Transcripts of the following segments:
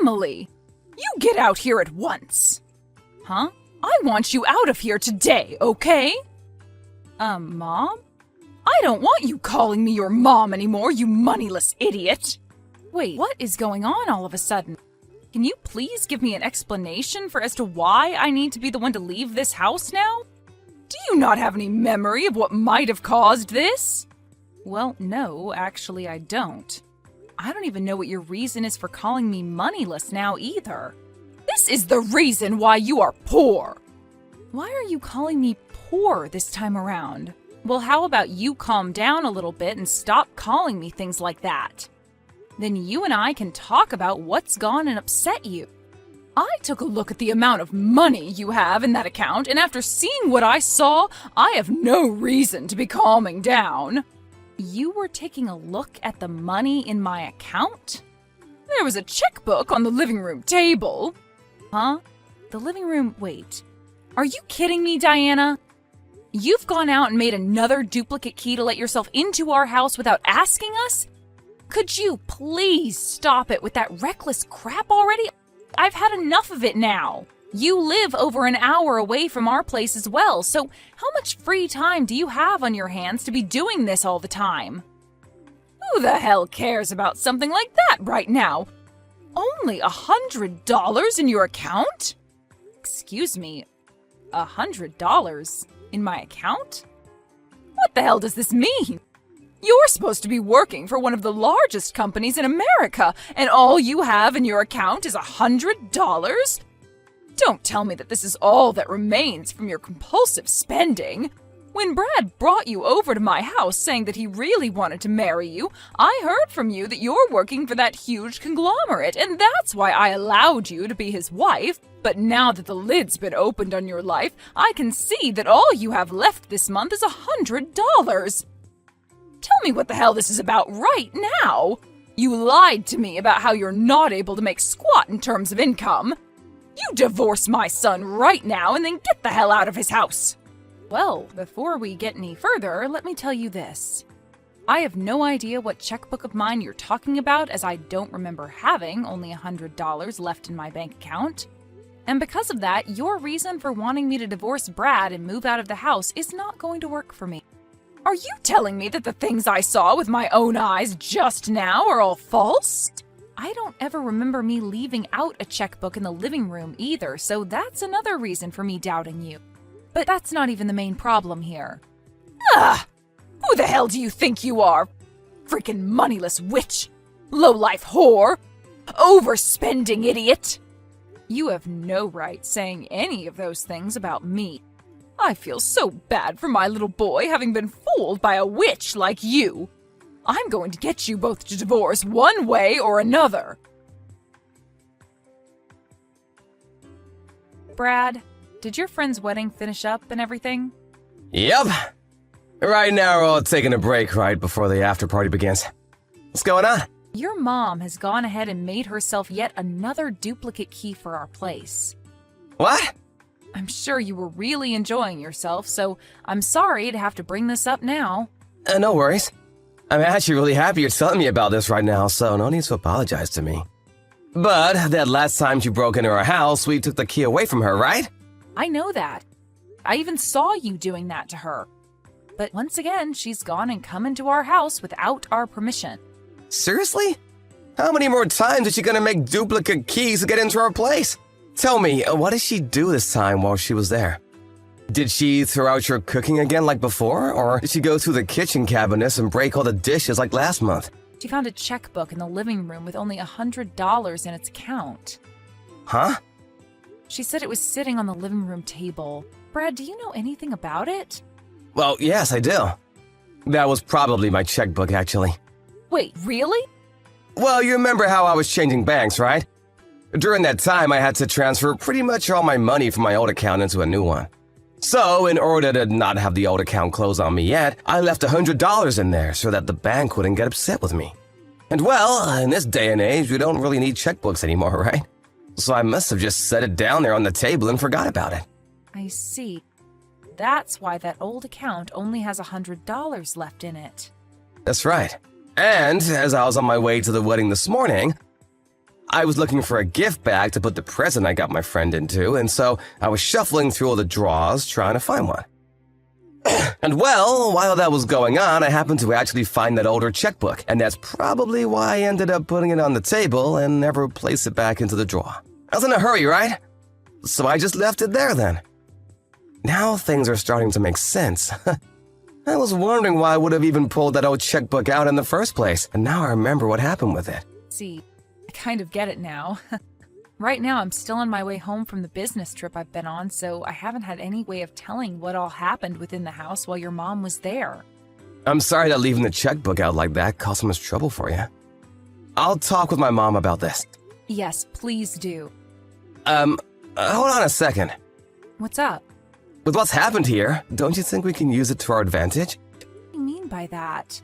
Emily! You get out here at once! Huh? I want you out of here today, okay? Mom? I don't want you calling me your mom anymore, you moneyless idiot! Wait, what is going on all of a sudden? Can you please give me an explanation as to why I need to be the one to leave this house now? Do you not have any memory of what might have caused this? Well, no, actually I don't. I don't even know what your reason is for calling me moneyless now either. This is the reason why you are poor! Why are you calling me poor this time around? Well, how about you calm down a little bit and stop calling me things like that? Then you and I can talk about what's gone and upset you. I took a look at the amount of money you have in that account, and after seeing what I saw, I have no reason to be calming down. You were taking a look at the money in my account? There was a checkbook on the living room table. Huh? The living room… Wait. Are you kidding me, Diana? You've gone out and made another duplicate key to let yourself into our house without asking us? Could you please stop it with that reckless crap already? I've had enough of it now. You live over an hour away from our place as well, so how much free time do you have on your hands to be doing this all the time? Who the hell cares about something like that right now? Only $100 in your account? Excuse me, $100 in my account? What the hell does this mean? You're supposed to be working for one of the largest companies in America, and all you have in your account is $100? Don't tell me that this is all that remains from your compulsive spending. When Brad brought you over to my house saying that he really wanted to marry you, I heard from you that you're working for that huge conglomerate, and that's why I allowed you to be his wife. But now that the lid's been opened on your life, I can see that all you have left this month is $100. Tell me what the hell this is about right now. You lied to me about how you're not able to make squat in terms of income. You divorce my son right now and then get the hell out of his house. Well, before we get any further, let me tell you this. I have no idea what checkbook of mine you're talking about, as I don't remember having only $100 left in my bank account. And because of that, your reason for wanting me to divorce Brad and move out of the house is not going to work for me. Are you telling me that the things I saw with my own eyes just now are all false? I don't ever remember me leaving out a checkbook in the living room either, so that's another reason for me doubting you. But that's not even the main problem here. Ah! Who the hell do you think you are? Freaking moneyless witch! Low-life whore! Overspending idiot! You have no right saying any of those things about me. I feel so bad for my little boy having been fooled by a witch like you. I'm going to get you both to divorce one way or another. Brad, did your friend's wedding finish up and everything? Yep. Right now we're all taking a break right before the after party begins. What's going on? Your mom has gone ahead and made herself yet another duplicate key for our place. What? I'm sure you were really enjoying yourself, so I'm sorry to have to bring this up now. No worries. I'm actually really happy you're telling me about this right now, so no need to apologize to me. But that last time she broke into our house, we took the key away from her, right? I know that. I even saw you doing that to her. But once again, she's gone and come into our house without our permission. Seriously? How many more times is she gonna make duplicate keys to get into our place? Tell me, what did she do this time while she was there? Did she throw out your cooking again like before, or did she go through the kitchen cabinets and break all the dishes like last month? She found a checkbook in the living room with only $100 in its account. Huh? She said it was sitting on the living room table. Brad, do you know anything about it? Well, yes, I do. That was probably my checkbook, actually. Wait, really? Well, you remember how I was changing banks, right? During that time, I had to transfer pretty much all my money from my old account into a new one. So, in order to not have the old account close on me yet, I left $100 in there so that the bank wouldn't get upset with me. And well, in this day and age, we don't really need checkbooks anymore, right? So I must have just set it down there on the table and forgot about it. I see. That's why that old account only has $100 left in it. That's right. And as I was on my way to the wedding this morning, I was looking for a gift bag to put the present I got my friend into, and so I was shuffling through all the drawers trying to find one. And well, while that was going on, I happened to actually find that older checkbook, and that's probably why I ended up putting it on the table and never placed it back into the drawer. I was in a hurry, right? So I just left it there then. Now things are starting to make sense. I was wondering why I would have even pulled that old checkbook out in the first place, and now I remember what happened with it. See, I kind of get it now. Right now, I'm still on my way home from the business trip I've been on, so I haven't had any way of telling what all happened within the house while your mom was there. I'm sorry that leaving the checkbook out like that caused so much trouble for you. I'll talk with my mom about this. Yes, please do. Hold on a second. What's up? With what's happened here, don't you think we can use it to our advantage? What do you mean by that?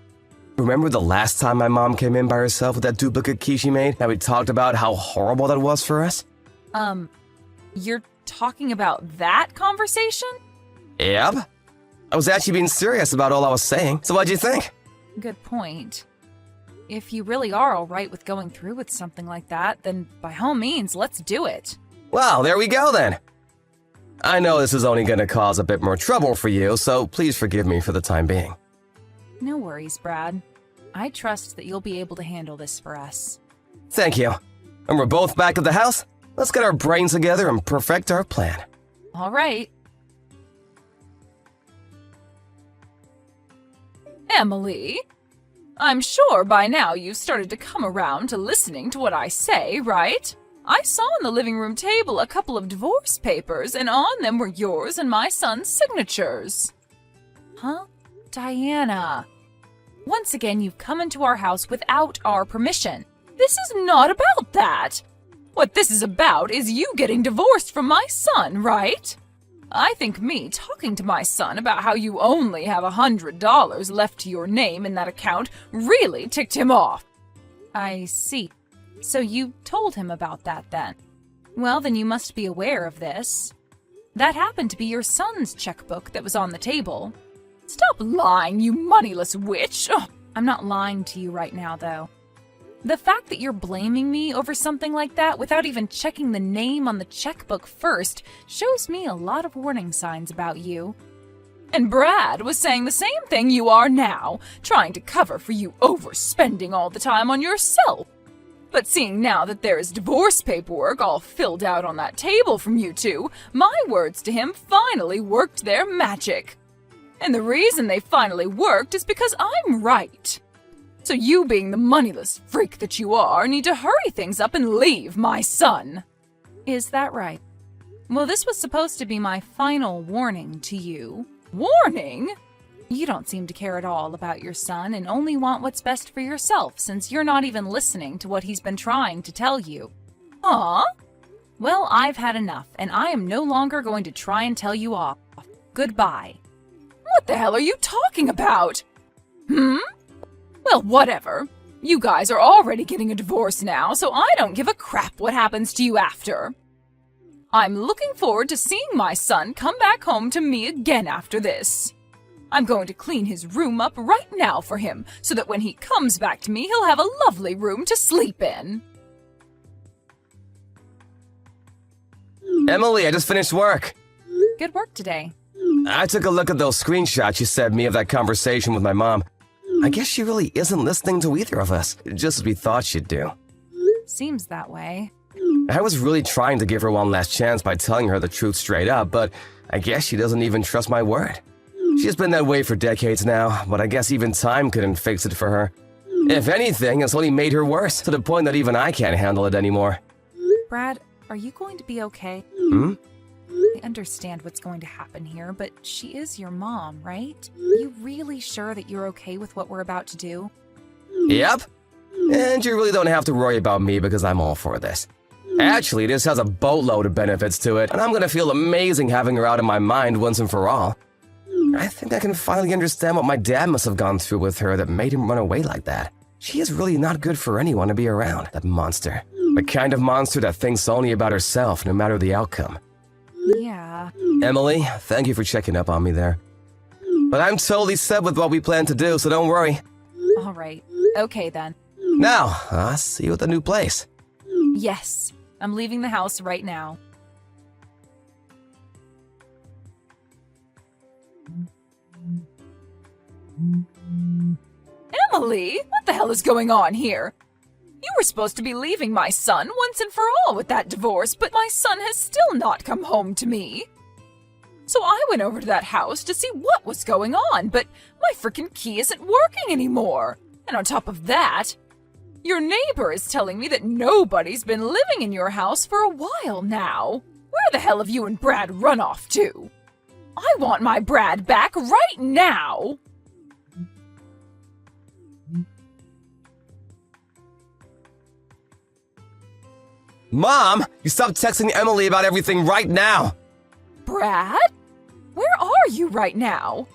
Remember the last time my mom came in by herself with that duplicate key she made, and we talked about how horrible that was for us? You're talking about that conversation? Yep. I was actually being serious about all I was saying, so what'd you think? Good point. If you really are all right with going through with something like that, then by all means, let's do it. Well, there we go then. I know this is only going to cause a bit more trouble for you, so please forgive me for the time being. No worries, Brad. I trust that you'll be able to handle this for us. Thank you. And we're both back at the house? Let's get our brains together and perfect our plan. All right. Emily, I'm sure by now you've started to come around to listening to what I say, right? I saw on the living room table a couple of divorce papers, and on them were yours and my son's signatures. Huh? Diana. Once again, you've come into our house without our permission. This is not about that. What this is about is you getting divorced from my son, right? I think me talking to my son about how you only have $100 left to your name in that account really ticked him off. I see. So you told him about that then? Well, then you must be aware of this. That happened to be your son's checkbook that was on the table. Stop lying, you moneyless witch! Ugh. I'm not lying to you right now, though. The fact that you're blaming me over something like that without even checking the name on the checkbook first shows me a lot of warning signs about you. And Brad was saying the same thing you are now, trying to cover for you overspending all the time on yourself. But seeing now that there is divorce paperwork all filled out on that table from you two, my words to him finally worked their magic. And the reason they finally worked is because I'm right. So you, being the moneyless freak that you are, need to hurry things up and leave my son. Is that right? Well, this was supposed to be my final warning to you. Warning? You don't seem to care at all about your son and only want what's best for yourself, since you're not even listening to what he's been trying to tell you. Huh? Well, I've had enough, and I am no longer going to try and tell you off. Goodbye. What the hell are you talking about? Well, whatever. You guys are already getting a divorce now, so I don't give a crap what happens to you after. I'm looking forward to seeing my son come back home to me again after this. I'm going to clean his room up right now for him, so that when he comes back to me, he'll have a lovely room to sleep in. Emily, I just finished work. Good work today. I took a look at those screenshots you sent me of that conversation with my mom. I guess she really isn't listening to either of us, just as we thought she'd do. Seems that way. I was really trying to give her one last chance by telling her the truth straight up, but I guess she doesn't even trust my word. She's been that way for decades now, but I guess even time couldn't fix it for her. If anything, it's only made her worse, to the point that even I can't handle it anymore. Brad, are you going to be okay? I understand what's going to happen here, but she is your mom, right? Are you really sure that you're okay with what we're about to do? Yep. And you really don't have to worry about me because I'm all for this. Actually, this has a boatload of benefits to it, and I'm gonna feel amazing having her out of my mind once and for all. I think I can finally understand what my dad must have gone through with her that made him run away like that. She is really not good for anyone to be around, that monster. The kind of monster that thinks only about herself, no matter the outcome. Yeah. Emily, thank you for checking up on me there. But I'm totally set with what we plan to do, so don't worry. All right. Okay, then. Now, I'll see you at the new place. Yes, I'm leaving the house right now. Emily, what the hell is going on here? You were supposed to be leaving my son once and for all with that divorce, but my son has still not come home to me. So I went over to that house to see what was going on, but my frickin' key isn't working anymore. And on top of that, your neighbor is telling me that nobody's been living in your house for a while now. Where the hell have you and Brad run off to? I want my Brad back right now! Mom, you stop texting Emily about everything right now! Brad? Where are you right now?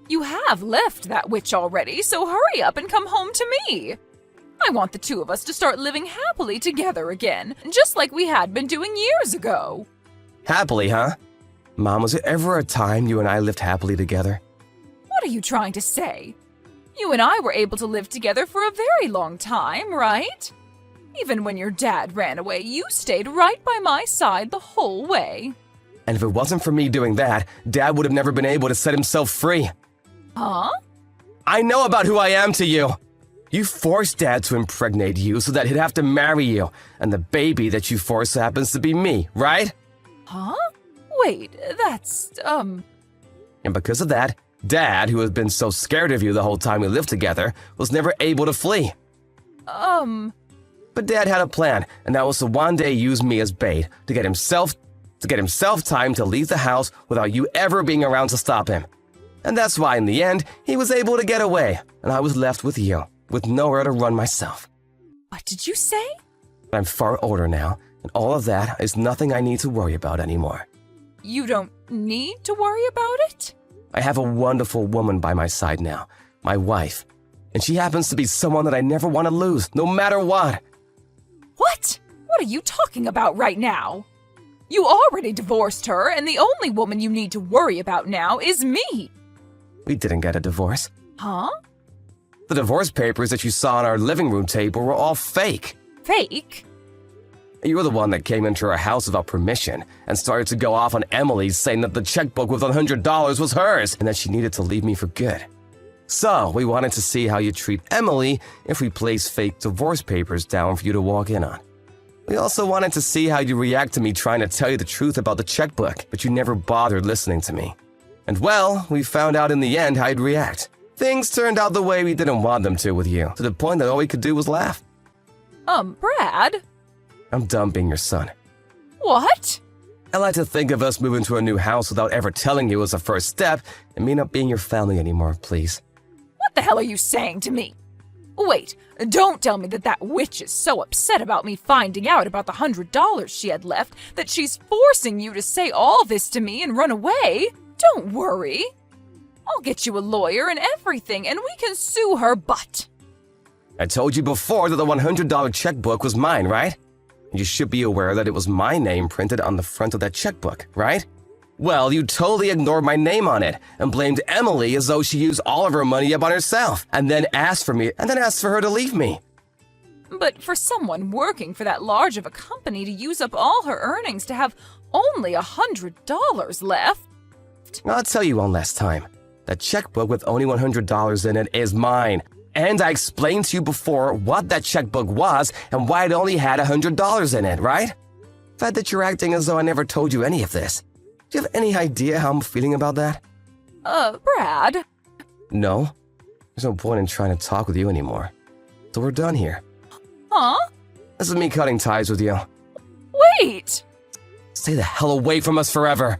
You have left that witch already, so hurry up and come home to me. I want the two of us to start living happily together again, just like we had been doing years ago. Happily, huh? Mom, was there ever a time you and I lived happily together? What are you trying to say? You and I were able to live together for a very long time, right? Even when your dad ran away, you stayed right by my side the whole way. And if it wasn't for me doing that, Dad would have never been able to set himself free. Huh? I know about who I am to you. You forced Dad to impregnate you so that he'd have to marry you, and the baby that you forced happens to be me, right? Huh? Wait, that's, And because of that, Dad, who has been so scared of you the whole time we lived together, was never able to flee. But Dad had a plan, and that was to one day use me as bait to get himself time to leave the house without you ever being around to stop him. And that's why in the end, he was able to get away, and I was left with you, with nowhere to run myself. What did you say? I'm far older now, and all of that is nothing I need to worry about anymore. You don't need to worry about it? I have a wonderful woman by my side now, my wife, and she happens to be someone that I never want to lose, no matter what. What? What are you talking about right now? You already divorced her, and the only woman you need to worry about now is me. We didn't get a divorce. Huh? The divorce papers that you saw on our living room table were all fake. Fake? You were the one that came into our house without permission and started to go off on Emily saying that the checkbook with $100 was hers and that she needed to leave me for good. So, we wanted to see how you'd treat Emily if we placed fake divorce papers down for you to walk in on. We also wanted to see how you react to me trying to tell you the truth about the checkbook, but you never bothered listening to me. And well, we found out in the end how you'd react. Things turned out the way we didn't want them to with you, to the point that all we could do was laugh. Brad? I'm done being your son. What? I like to think of us moving to a new house without ever telling you as a first step, and me not being your family anymore, please. What the hell are you saying to me? Wait, don't tell me that witch is so upset about me finding out about the $100 she had left that she's forcing you to say all this to me and run away. Don't worry. I'll get you a lawyer and everything, and we can sue her butt. I told you before that the $100 checkbook was mine, right? You should be aware that it was my name printed on the front of that checkbook, right? Well, you totally ignored my name on it and blamed Emily as though she used all of her money up on herself and then asked for her to leave me. But for someone working for that large of a company to use up all her earnings to have only $100 left. I'll tell you one last time. That checkbook with only $100 in it is mine. And I explained to you before what that checkbook was and why it only had $100 in it, right? Fact that you're acting as though I never told you any of this. Do you have any idea how I'm feeling about that? Brad? No. There's no point in trying to talk with you anymore. So we're done here. Huh? This is me cutting ties with you. Wait! Stay the hell away from us forever.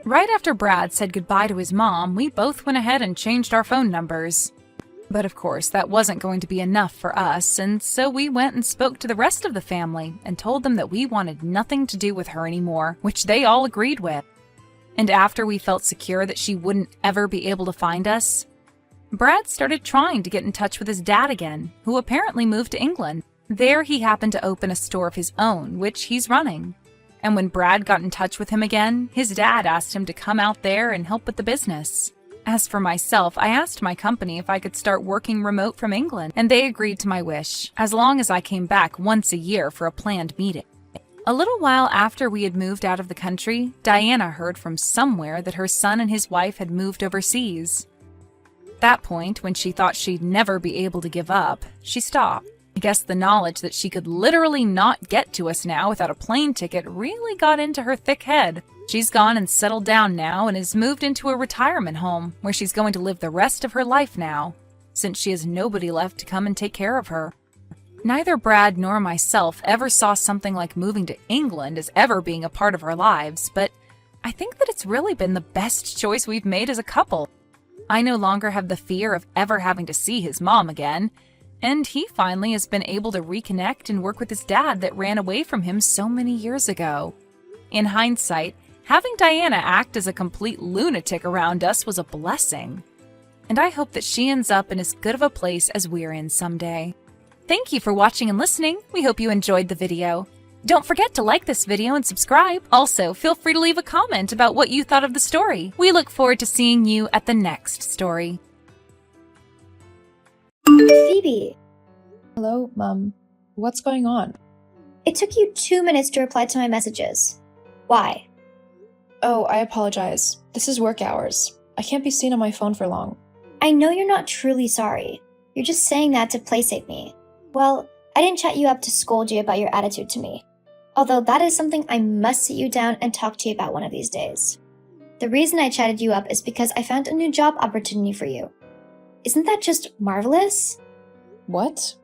Right after Brad said goodbye to his mom, we both went ahead and changed our phone numbers. But of course, that wasn't going to be enough for us, and so we went and spoke to the rest of the family and told them that we wanted nothing to do with her anymore, which they all agreed with. And after we felt secure that she wouldn't ever be able to find us, Brad started trying to get in touch with his dad again, who apparently moved to England. There he happened to open a store of his own, which he's running. And when Brad got in touch with him again, his dad asked him to come out there and help with the business. As for myself, I asked my company if I could start working remote from England, and they agreed to my wish, as long as I came back once a year for a planned meeting. A little while after we had moved out of the country, Diana heard from somewhere that her son and his wife had moved overseas. At that point, when she thought she'd never be able to give up, she stopped. I guess the knowledge that she could literally not get to us now without a plane ticket really got into her thick head. She's gone and settled down now and has moved into a retirement home where she's going to live the rest of her life now, since she has nobody left to come and take care of her. Neither Brad nor myself ever saw something like moving to England as ever being a part of our lives, but I think that it's really been the best choice we've made as a couple. I no longer have the fear of ever having to see his mom again, and he finally has been able to reconnect and work with his dad that ran away from him so many years ago. In hindsight, having Diana act as a complete lunatic around us was a blessing, and I hope that she ends up in as good of a place as we're in someday. Thank you for watching and listening. We hope you enjoyed the video. Don't forget to like this video and subscribe. Also, feel free to leave a comment about what you thought of the story. We look forward to seeing you at the next story. Phoebe! Hello, Mom. What's going on? It took you 2 minutes to reply to my messages. Why? Oh, I apologize. This is work hours. I can't be seen on my phone for long. I know you're not truly sorry. You're just saying that to placate me. Well, I didn't chat you up to scold you about your attitude to me. Although that is something I must sit you down and talk to you about one of these days. The reason I chatted you up is because I found a new job opportunity for you. Isn't that just marvelous? What?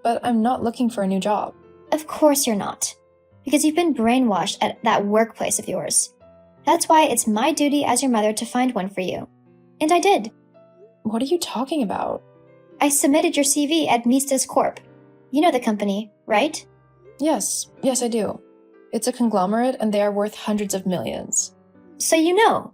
But I'm not looking for a new job. Of course you're not. Because you've been brainwashed at that workplace of yours. That's why it's my duty as your mother to find one for you. And I did. What are you talking about? I submitted your CV at Mistas Corp. You know the company, right? Yes, I do. It's a conglomerate and they are worth hundreds of millions. So you know.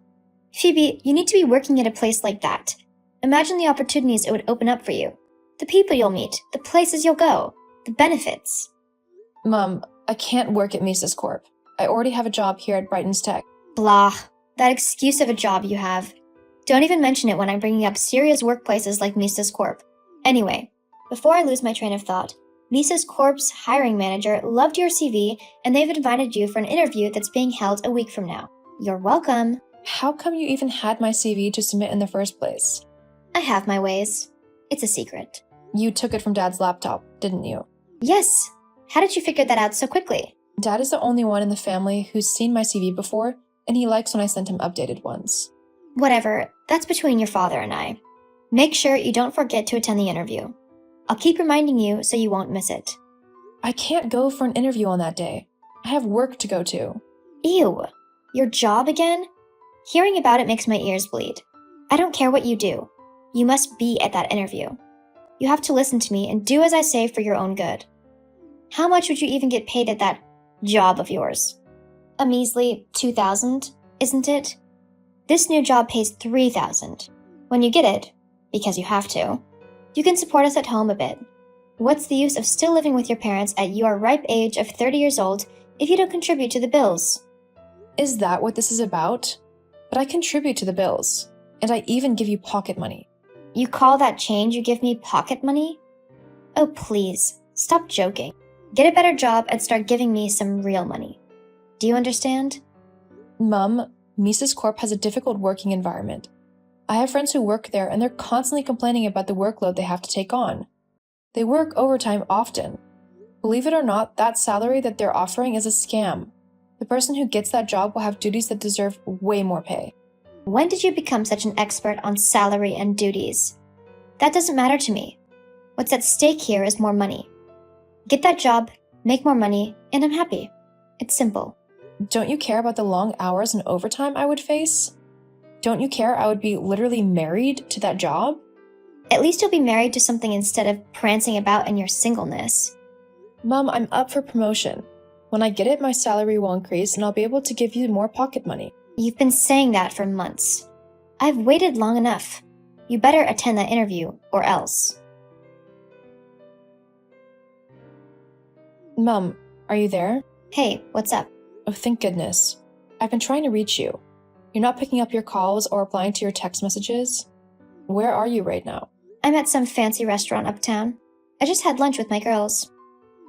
Phoebe, you need to be working at a place like that. Imagine the opportunities it would open up for you. The people you'll meet, the places you'll go, the benefits. Mom, I can't work at Mises Corp. I already have a job here at Brighton's Tech. Blah. That excuse of a job you have. Don't even mention it when I'm bringing up serious workplaces like Mises Corp. Anyway, before I lose my train of thought, Mises Corp's hiring manager loved your CV and they've invited you for an interview that's being held a week from now. You're welcome. How come you even had my CV to submit in the first place? I have my ways. It's a secret. You took it from Dad's laptop, didn't you? Yes. How did you figure that out so quickly? Dad is the only one in the family who's seen my CV before, and he likes when I send him updated ones. Whatever. That's between your father and I. Make sure you don't forget to attend the interview. I'll keep reminding you so you won't miss it. I can't go for an interview on that day. I have work to go to. Ew. Your job again? Hearing about it makes my ears bleed. I don't care what you do. You must be at that interview. You have to listen to me and do as I say for your own good. How much would you even get paid at that job of yours? A measly $2,000, isn't it? This new job pays $3,000. When you get it, because you have to, you can support us at home a bit. What's the use of still living with your parents at your ripe age of 30 years old if you don't contribute to the bills? Is that what this is about? But I contribute to the bills, and I even give you pocket money. You call that change you give me pocket money? Oh, please, stop joking. Get a better job and start giving me some real money. Do you understand? Mom, Mises Corp has a difficult working environment. I have friends who work there and they're constantly complaining about the workload they have to take on. They work overtime often. Believe it or not, that salary that they're offering is a scam. The person who gets that job will have duties that deserve way more pay. When did you become such an expert on salary and duties? That doesn't matter to me. What's at stake here is more money. Get that job, make more money, and I'm happy. It's simple. Don't you care about the long hours and overtime I would face? Don't you care I would be literally married to that job? At least you'll be married to something instead of prancing about in your singleness. Mom, I'm up for promotion. When I get it, my salary will increase and I'll be able to give you more pocket money. You've been saying that for months. I've waited long enough. You better attend that interview, or else. Mom, are you there? Hey, what's up? Oh, thank goodness. I've been trying to reach you. You're not picking up your calls or replying to your text messages. Where are you right now? I'm at some fancy restaurant uptown. I just had lunch with my girls.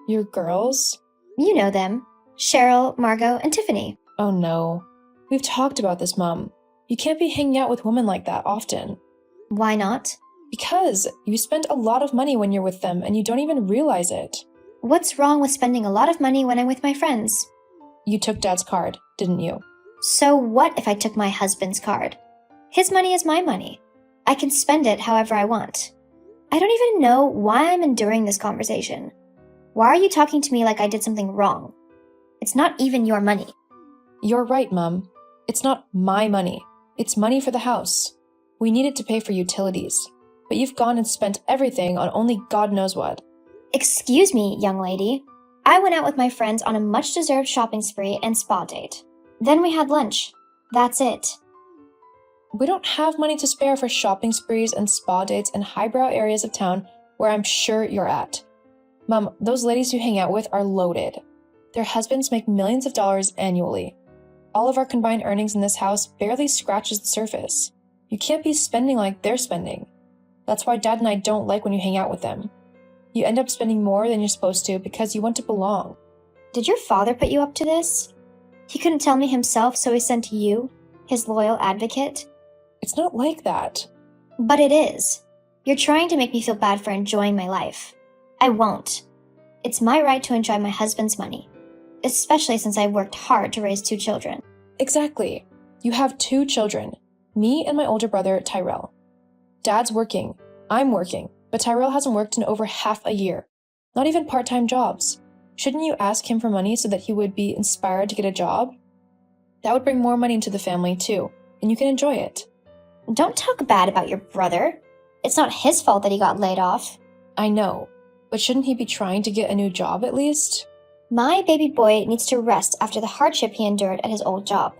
Your girls? You know them. Cheryl, Margot, and Tiffany. Oh no. We've talked about this, Mom. You can't be hanging out with women like that often. Why not? Because you spend a lot of money when you're with them and you don't even realize it. What's wrong with spending a lot of money when I'm with my friends? You took Dad's card, didn't you? So what if I took my husband's card? His money is my money. I can spend it however I want. I don't even know why I'm enduring this conversation. Why are you talking to me like I did something wrong? It's not even your money. You're right, Mom. It's not my money. It's money for the house. We need it to pay for utilities. But you've gone and spent everything on only God knows what. Excuse me, young lady. I went out with my friends on a much-deserved shopping spree and spa date. Then we had lunch. That's it. We don't have money to spare for shopping sprees and spa dates in highbrow areas of town where I'm sure you're at. Mom, those ladies you hang out with are loaded. Their husbands make millions of dollars annually. All of our combined earnings in this house barely scratches the surface. You can't be spending like they're spending. That's why Dad and I don't like when you hang out with them. You end up spending more than you're supposed to because you want to belong. Did your father put you up to this? He couldn't tell me himself, so he sent you, his loyal advocate? It's not like that. But it is. You're trying to make me feel bad for enjoying my life. I won't. It's my right to enjoy my husband's money, especially since I worked hard to raise 2 children. Exactly. You have 2 children, me and my older brother, Tyrell. Dad's working, I'm working, but Tyrell hasn't worked in over half a year. Not even part-time jobs. Shouldn't you ask him for money so that he would be inspired to get a job? That would bring more money into the family too, and you can enjoy it. Don't talk bad about your brother. It's not his fault that he got laid off. I know, but shouldn't he be trying to get a new job at least? My baby boy needs to rest after the hardship he endured at his old job.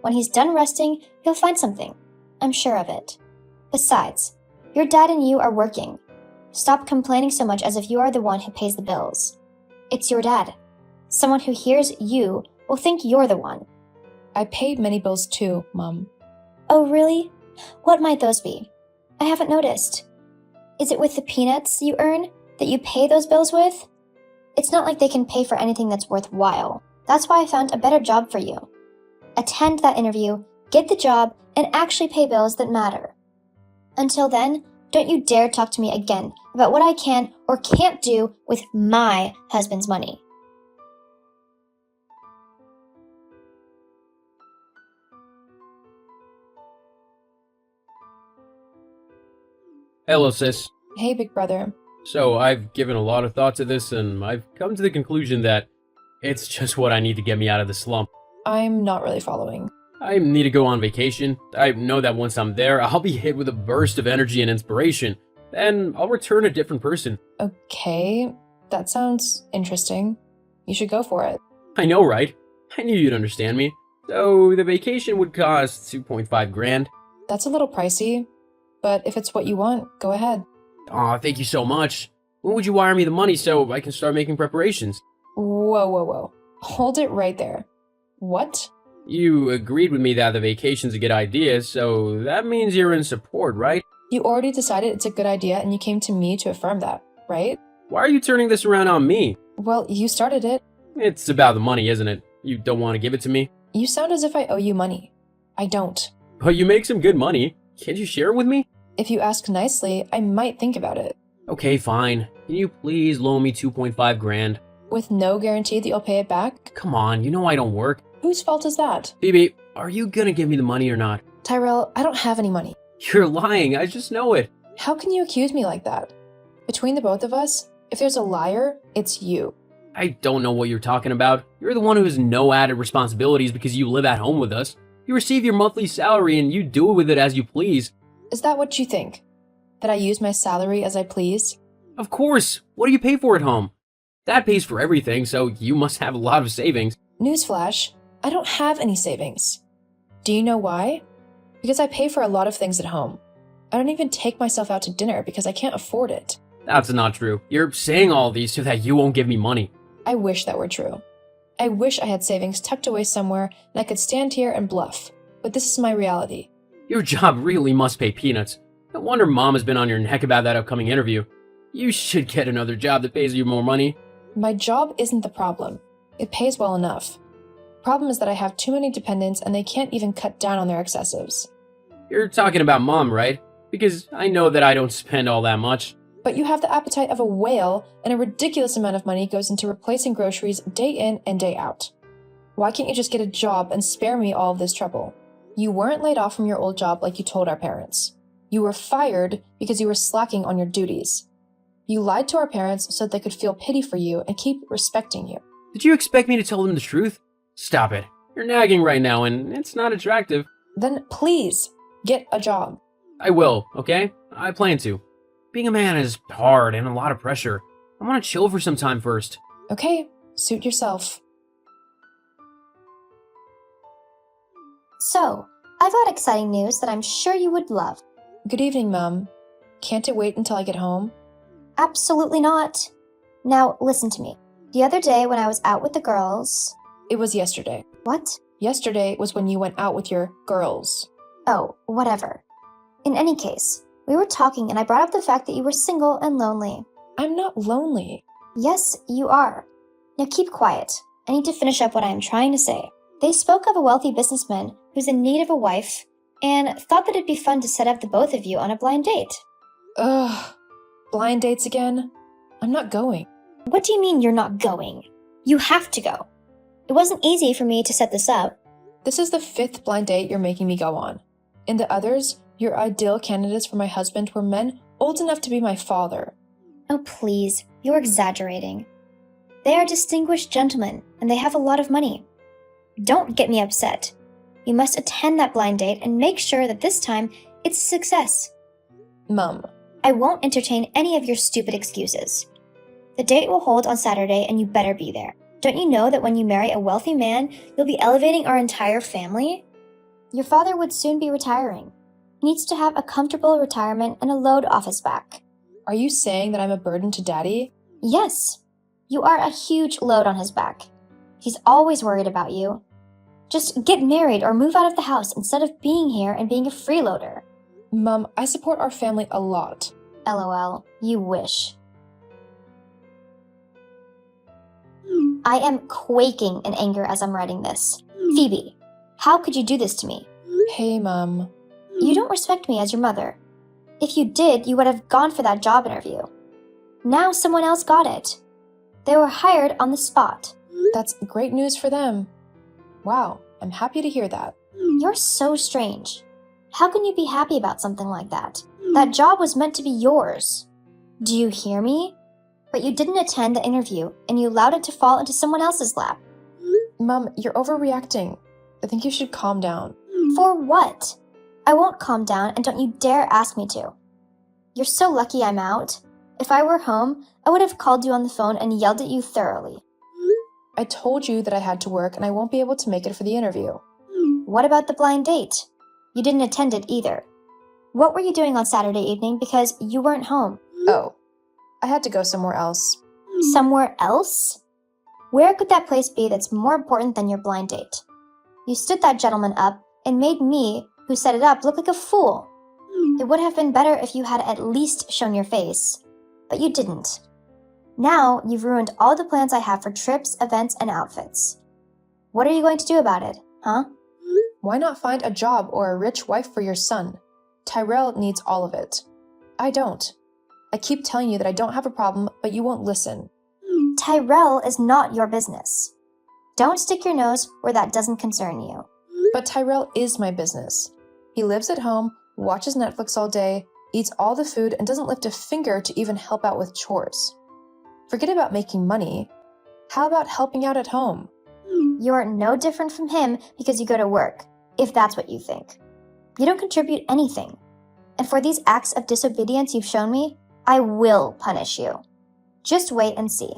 When he's done resting, he'll find something. I'm sure of it. Besides, your dad and you are working. Stop complaining so much as if you are the one who pays the bills. It's your dad. Someone who hears you will think you're the one. I paid many bills too, Mom. Oh, really? What might those be? I haven't noticed. Is it with the peanuts you earn that you pay those bills with? It's not like they can pay for anything that's worthwhile. That's why I found a better job for you. Attend that interview, get the job, and actually pay bills that matter. Until then, don't you dare talk to me again about what I can or can't do with my husband's money. Hello, sis. Hey, big brother. So, I've given a lot of thought to this, and I've come to the conclusion that it's just what I need to get me out of the slump. I'm not really following. I need to go on vacation. I know that once I'm there, I'll be hit with a burst of energy and inspiration. Then I'll return a different person. Okay, that sounds interesting. You should go for it. I know, right? I knew you'd understand me. So, the vacation would cost 2.5 grand. That's a little pricey, but if it's what you want, go ahead. Aw, thank you so much. When would you wire me the money so I can start making preparations? Whoa. Hold it right there. What? You agreed with me that the vacation's a good idea, so that means you're in support, right? You already decided it's a good idea and you came to me to affirm that, right? Why are you turning this around on me? Well, you started it. It's about the money, isn't it? You don't want to give it to me? You sound as if I owe you money. I don't. But you make some good money. Can't you share it with me? If you ask nicely, I might think about it. Okay, fine. Can you please loan me 2.5 grand? With no guarantee that you'll pay it back? Come on, you know I don't work. Whose fault is that? Phoebe, are you gonna give me the money or not? Tyrell, I don't have any money. You're lying, I just know it. How can you accuse me like that? Between the both of us, if there's a liar, it's you. I don't know what you're talking about. You're the one who has no added responsibilities because you live at home with us. You receive your monthly salary and you do with it as you please. Is that what you think? That I use my salary as I please? Of course. What do you pay for at home? Dad pays for everything, so you must have a lot of savings. Newsflash, I don't have any savings. Do you know why? Because I pay for a lot of things at home. I don't even take myself out to dinner because I can't afford it. That's not true. You're saying all these so that you won't give me money. I wish that were true. I wish I had savings tucked away somewhere and I could stand here and bluff, but this is my reality. Your job really must pay peanuts. No wonder Mom has been on your neck about that upcoming interview. You should get another job that pays you more money. My job isn't the problem. It pays well enough. Problem is that I have too many dependents and they can't even cut down on their excessives. You're talking about Mom, right? Because I know that I don't spend all that much. But you have the appetite of a whale, and a ridiculous amount of money goes into replacing groceries day in and day out. Why can't you just get a job and spare me all of this trouble? You weren't laid off from your old job like you told our parents. You were fired because you were slacking on your duties. You lied to our parents so that they could feel pity for you and keep respecting you. Did you expect me to tell them the truth? Stop it. You're nagging right now, and it's not attractive. Then please, get a job. I will, okay? I plan to. Being a man is hard and a lot of pressure. I want to chill for some time first. Okay, suit yourself. So, I've got exciting news that I'm sure you would love. Good evening, Mom. Can't it wait until I get home? Absolutely not. Now, listen to me. The other day when I was out with the girls... It was yesterday. What? Yesterday was when you went out with your girls. Oh, whatever. In any case, we were talking and I brought up the fact that you were single and lonely. I'm not lonely. Yes, you are. Now keep quiet. I need to finish up what I am trying to say. They spoke of a wealthy businessman who's in need of a wife and thought that it'd be fun to set up the both of you on a blind date. Ugh. Blind dates again? I'm not going. What do you mean you're not going? You have to go. It wasn't easy for me to set this up. This is the 5th blind date you're making me go on. In the others, your ideal candidates for my husband were men old enough to be my father. Oh, please, you're exaggerating. They are distinguished gentlemen, and they have a lot of money. Don't get me upset. You must attend that blind date and make sure that this time it's a success. Mum. I won't entertain any of your stupid excuses. The date will hold on Saturday, and you better be there. Don't you know that when you marry a wealthy man, you'll be elevating our entire family? Your father would soon be retiring. He needs to have a comfortable retirement and a load off his back. Are you saying that I'm a burden to Daddy? Yes. You are a huge load on his back. He's always worried about you. Just get married or move out of the house instead of being here and being a freeloader. Mum, I support our family a lot. LOL, you wish. I am quaking in anger as I'm writing this. Phoebe, how could you do this to me? Hey, Mum. You don't respect me as your mother. If you did, you would have gone for that job interview. Now someone else got it. They were hired on the spot. That's great news for them. Wow, I'm happy to hear that. You're so strange. How can you be happy about something like that? That job was meant to be yours. Do you hear me? But you didn't attend the interview, and you allowed it to fall into someone else's lap. Mum, you're overreacting. I think you should calm down. For what? I won't calm down, and don't you dare ask me to. You're so lucky I'm out. If I were home, I would have called you on the phone and yelled at you thoroughly. I told you that I had to work and I won't be able to make it for the interview. What about the blind date? You didn't attend it either. What were you doing on Saturday evening because you weren't home? Oh, I had to go somewhere else. Somewhere else? Where could that place be that's more important than your blind date? You stood that gentleman up and made me, who set it up, look like a fool. It would have been better if you had at least shown your face, but you didn't. Now you've ruined all the plans I have for trips, events, and outfits. What are you going to do about it, huh? Why not find a job or a rich wife for your son? Tyrell needs all of it. I don't. I keep telling you that I don't have a problem, but you won't listen. Tyrell is not your business. Don't stick your nose where that doesn't concern you. But Tyrell is my business. He lives at home, watches Netflix all day, eats all the food, and doesn't lift a finger to even help out with chores. Forget about making money. How about helping out at home? You're no different from him because you go to work, if that's what you think. You don't contribute anything. And for these acts of disobedience you've shown me, I will punish you. Just wait and see.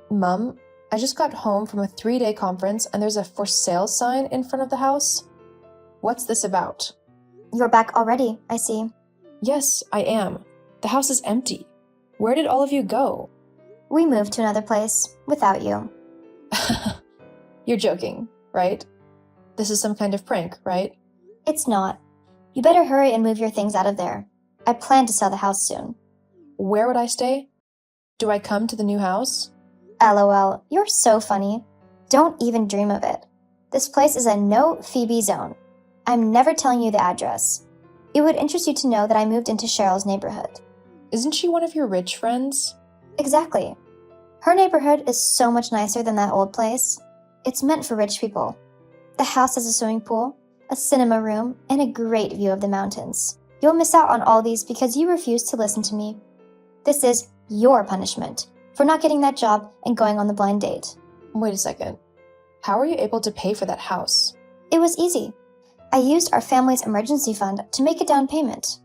Mum, I just got home from a 3-day conference and there's a for sale sign in front of the house. What's this about? You're back already, I see. Yes, I am. The house is empty. Where did all of you go? We moved to another place without you. You're joking, right? This is some kind of prank, right? It's not. You better hurry and move your things out of there. I plan to sell the house soon. Where would I stay? Do I come to the new house? LOL, you're so funny. Don't even dream of it. This place is a no Phoebe zone. I'm never telling you the address. It would interest you to know that I moved into Cheryl's neighborhood. Isn't she one of your rich friends? Exactly. Her neighborhood is so much nicer than that old place. It's meant for rich people. The house has a swimming pool, a cinema room, and a great view of the mountains. You'll miss out on all these because you refuse to listen to me. This is your punishment for not getting that job and going on the blind date. Wait a second. How are you able to pay for that house? It was easy. I used our family's emergency fund to make a down payment.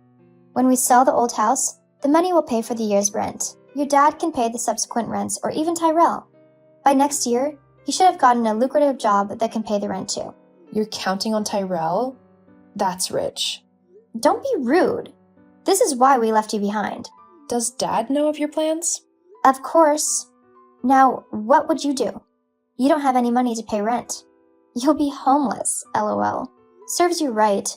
When we sell the old house, the money will pay for the year's rent. Your dad can pay the subsequent rents, or even Tyrell. By next year, he should have gotten a lucrative job that can pay the rent too. You're counting on Tyrell? That's rich. Don't be rude. This is why we left you behind. Does Dad know of your plans? Of course. Now, what would you do? You don't have any money to pay rent. You'll be homeless, LOL. Serves you right.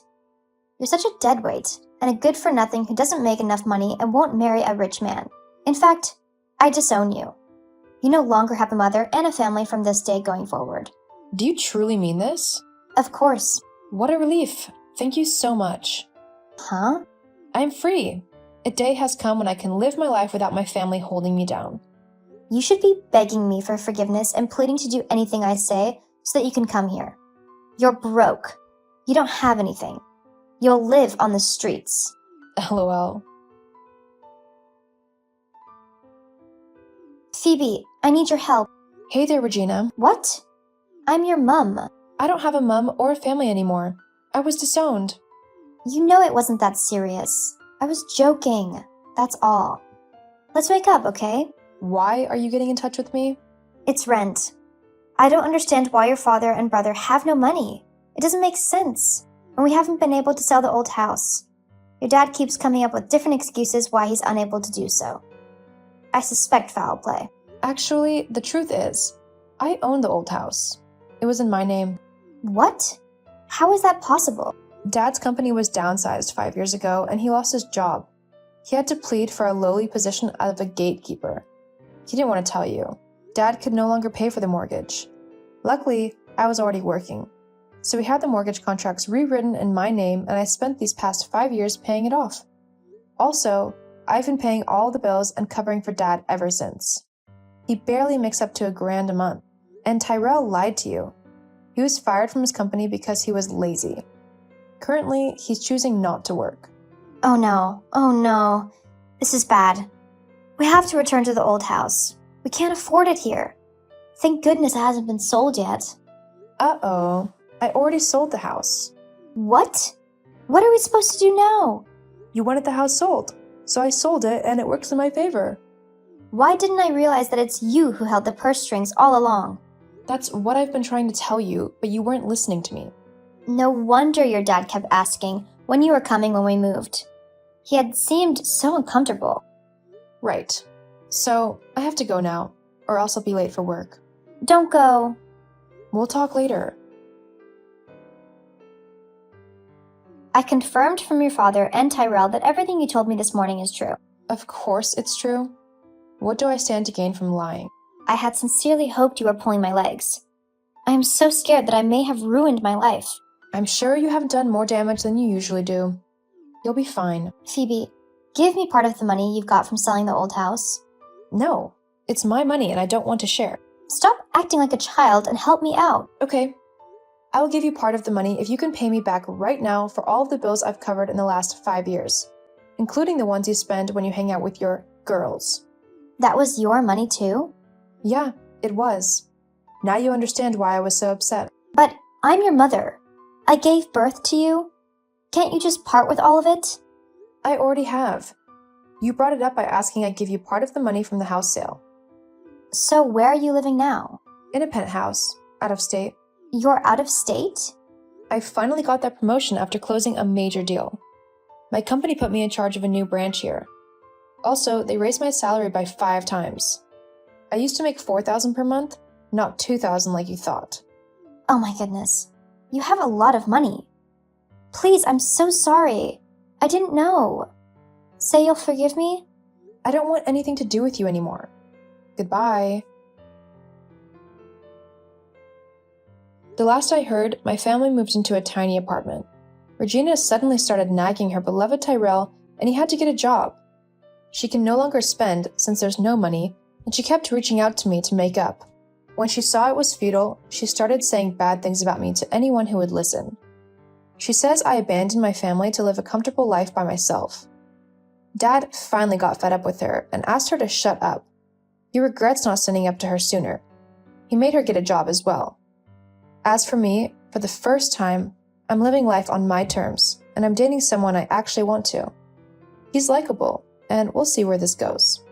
You're such a deadweight, and a good-for-nothing who doesn't make enough money and won't marry a rich man. In fact, I disown you. You no longer have a mother and a family from this day going forward. Do you truly mean this? Of course. What a relief. Thank you so much. Huh? I'm free. A day has come when I can live my life without my family holding me down. You should be begging me for forgiveness and pleading to do anything I say so that you can come here. You're broke. You don't have anything. You'll live on the streets. LOL. Phoebe, I need your help. Hey there, Regina. What? I'm your mum. I don't have a mum or a family anymore. I was disowned. You know it wasn't that serious. I was joking. That's all. Let's wake up, okay? Why are you getting in touch with me? It's rent. I don't understand why your father and brother have no money. It doesn't make sense. And we haven't been able to sell the old house. Your dad keeps coming up with different excuses why he's unable to do so. I suspect foul play. Actually, the truth is, I own the old house. It was in my name. What? How is that possible? Dad's company was downsized 5 years ago, and he lost his job. He had to plead for a lowly position of a gatekeeper. He didn't want to tell you. Dad could no longer pay for the mortgage. Luckily, I was already working. So we had the mortgage contracts rewritten in my name, and I spent these past 5 years paying it off. Also, I've been paying all the bills and covering for Dad ever since. He barely makes up to $1,000 a month. And Tyrell lied to you. He was fired from his company because he was lazy. Currently, he's choosing not to work. Oh no. This is bad. We have to return to the old house. We can't afford it here. Thank goodness it hasn't been sold yet. Uh-oh. I already sold the house. What? What are we supposed to do now? You wanted the house sold, so I sold it and it works in my favor. Why didn't I realize that it's you who held the purse strings all along? That's what I've been trying to tell you, but you weren't listening to me. No wonder your dad kept asking when you were coming when we moved. He had seemed so uncomfortable. Right. So, I have to go now, or else I'll be late for work. Don't go. We'll talk later. I confirmed from your father and Tyrell that everything you told me this morning is true. Of course it's true. What do I stand to gain from lying? I had sincerely hoped you were pulling my legs. I am so scared that I may have ruined my life. I'm sure you have done more damage than you usually do. You'll be fine. Phoebe, give me part of the money you've got from selling the old house. No, it's my money and I don't want to share. Stop acting like a child and help me out. Okay. I will give you part of the money if you can pay me back right now for all of the bills I've covered in the last 5 years, including the ones you spend when you hang out with your girls. That was your money too? Yeah, it was. Now you understand why I was so upset. But I'm your mother. I gave birth to you. Can't you just part with all of it? I already have. You brought it up by asking I give you part of the money from the house sale. So where are you living now? In a penthouse, out of state. You're out of state? I finally got that promotion after closing a major deal. My company put me in charge of a new branch here. Also, they raised my salary by 5 times. I used to make $4,000 per month, not $2,000 like you thought. Oh my goodness. You have a lot of money. Please, I'm so sorry. I didn't know. Say you'll forgive me? I don't want anything to do with you anymore. Goodbye. The last I heard, my family moved into a tiny apartment. Regina suddenly started nagging her beloved Tyrell, and he had to get a job. She can no longer spend since there's no money, and she kept reaching out to me to make up. When she saw it was futile, she started saying bad things about me to anyone who would listen. She says I abandoned my family to live a comfortable life by myself. Dad finally got fed up with her and asked her to shut up. He regrets not standing up to her sooner. He made her get a job as well. As for me, for the first time, I'm living life on my terms, and I'm dating someone I actually want to. He's likable, and we'll see where this goes.